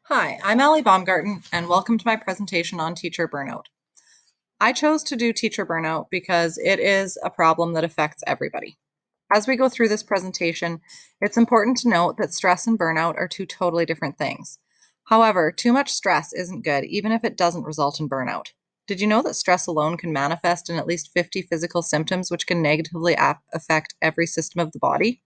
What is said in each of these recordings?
Hi, I'm Allie Baumgarten, and welcome to my presentation on teacher burnout. I chose to do teacher burnout because it is a problem that affects everybody. As we go through this presentation, it's important to note that stress and burnout are two totally different things. However, too much stress isn't good, even if it doesn't result in burnout. Did you know that stress alone can manifest in at least 50 physical symptoms, which can negatively affect every system of the body?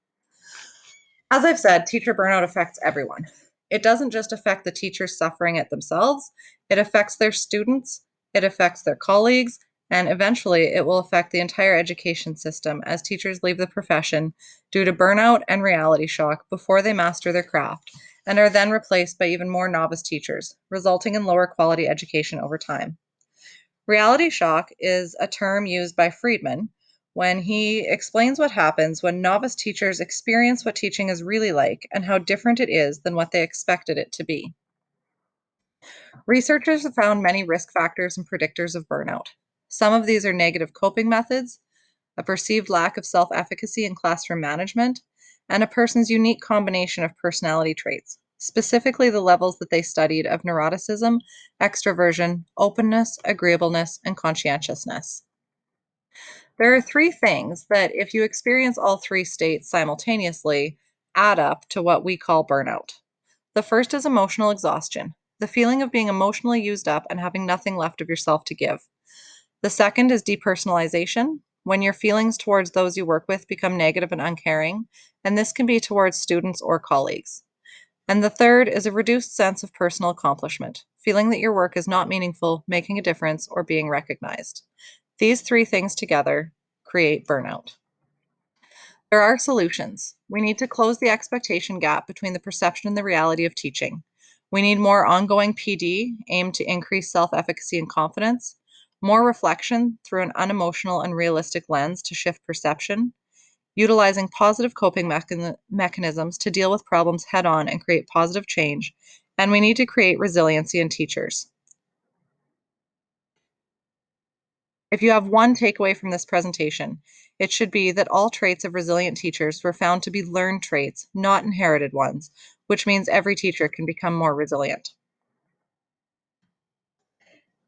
As I've said, teacher burnout affects everyone. It doesn't just affect the teachers suffering it themselves, it affects their students, it affects their colleagues, and eventually it will affect the entire education system as teachers leave the profession due to burnout and reality shock before they master their craft and are then replaced by even more novice teachers, resulting in lower quality education over time. Reality shock is a term used by Friedman when he explains what happens when novice teachers experience what teaching is really like and how different it is than what they expected it to be. Researchers have found many risk factors and predictors of burnout. Some of these are negative coping methods, a perceived lack of self efficacy in classroom management, and a person's unique combination of personality traits, specifically the levels that they studied of neuroticism, extroversion, openness, agreeableness, and conscientiousness. There are three things that, if you experience all three states simultaneously, add up to what we call burnout. The first is emotional exhaustion, the feeling of being emotionally used up and having nothing left of yourself to give. The second is depersonalization, when your feelings towards those you work with become negative and uncaring, and this can be towards students or colleagues. And the third is a reduced sense of personal accomplishment, feeling that your work is not meaningful, making a difference, or being recognized. These three things together create burnout. There are solutions. We need to close the expectation gap between the perception and the reality of teaching. We need more ongoing PD aimed to increase self efficacy and confidence, more reflection through an unemotional and realistic lens to shift perception, utilizing positive coping mechanisms to deal with problems head on and create positive change, and we need to create resiliency in teachers. If you have one takeaway from this presentation, it should be that all traits of resilient teachers were found to be learned traits, not inherited ones, which means every teacher can become more resilient.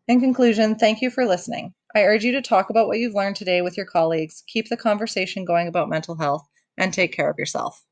In conclusion, thank you for listening. I urge you to talk about what you've learned today with your colleagues, keep the conversation going about mental health, and take care of yourself.